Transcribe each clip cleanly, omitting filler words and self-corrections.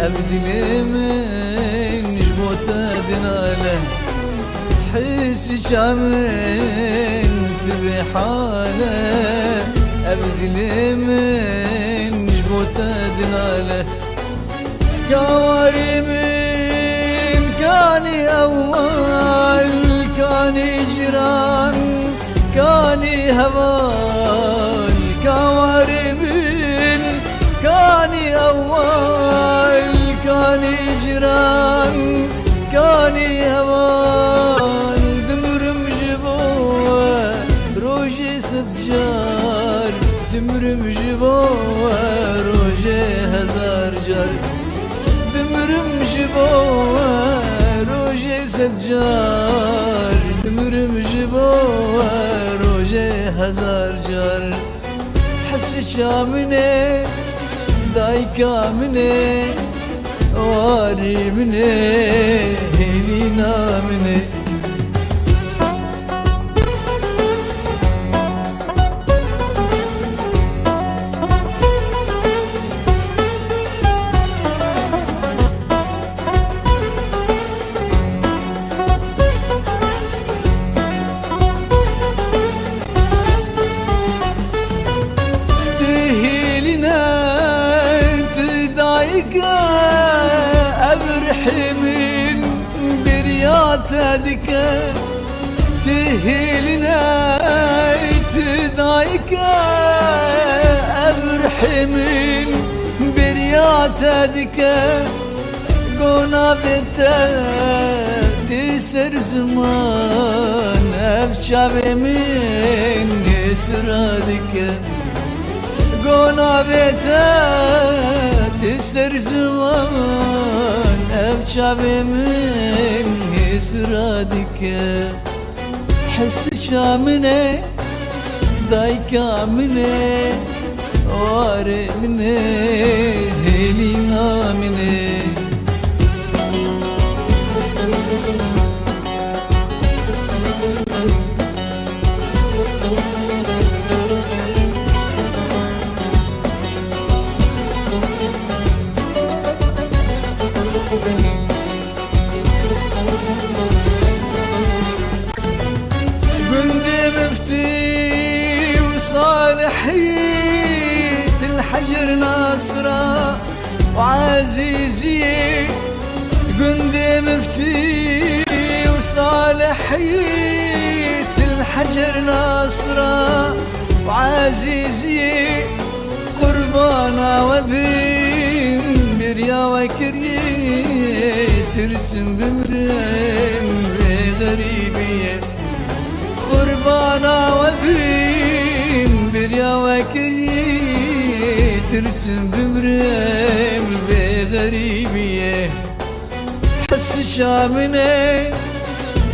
أبدل من جبوته دناله حس شامن تبي حاله أبدل من جبوته دناله كواري من كاني أول كاني جيران كاني هوال كواري من كاني أول كاني جيران كاني هوال دمرم جبوه روجي ستجار دمرم جبوه روجي هزار جار دمرم جبوه روجي ستجار دمرم جبوه روجي هزار جار حس شامنه دايكا مني واري مني هيلينا مني أبرحي من برياتك تهيلنا تضايق أبرحي من برياتك قونا بتا تسر زمان أبشاب من إسرادك قونا بتا تسر زمان أبشاب من إسرادك حس شامنه ضايكا منه واري منه هيلينا منه صالحية الحجر ناصرة وعزيزية قندي مفتي وصالحية الحجر ناصرة وعزيزية قربانا وبين بريا وكريه ترسم بمرين بغريبية قربانا وبين بريا وكريه ترسم بمرين بغريبية حس شامنه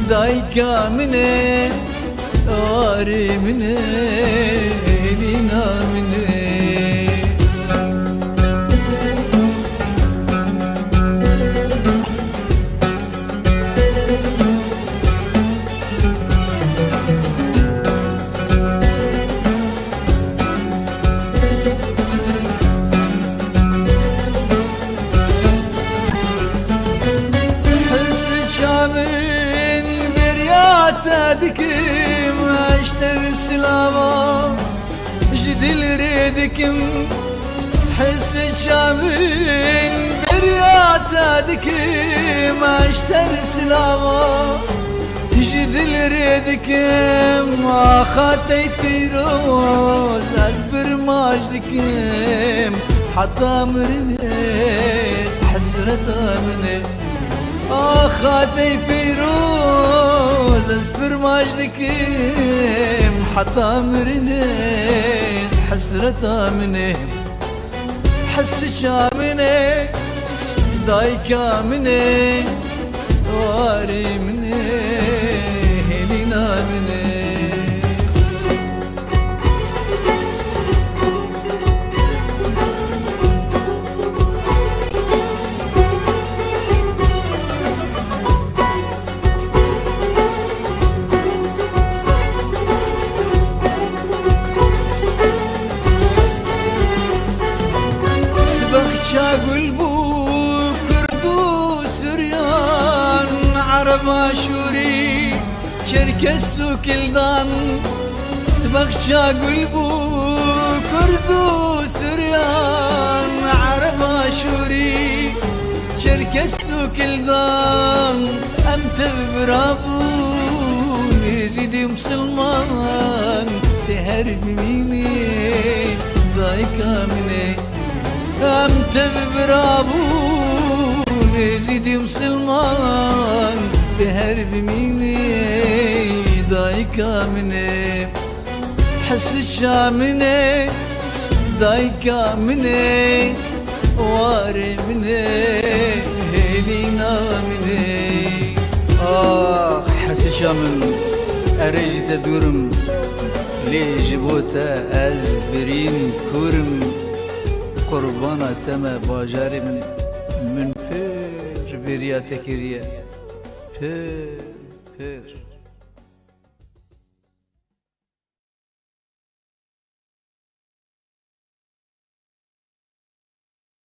دايكا منه واري منه لينا منه من برياتك ما اشتري سلامة جدل ريدك حس من برياتك ما اشتري سلامة جدل ريدك ما خاتي فيروز أصبر ماجدك حتى مرنيت حسرة مني خاتي فيروز أصبر ماجدك حتى مرنيت حسرة مني حس شامني ضايكا مني واري مني هيلينا مني شاق البوس عباشوري چرکس و کلدان تبخشا قلبو كردو سريان عرباشوري چرکس و کلدان أنت برابون يزيدي مسلمان تهرب مني ضايقة مني أنت برابون يزيدي مسلمان تهرب مني ضايقة مني حسشا مني ضايقة مني واري مني هيلينا مني حسشا من أريج تدورم لي جبوتا از برين كورم قربانا تما باجاري من پیر بريا تكريا پیر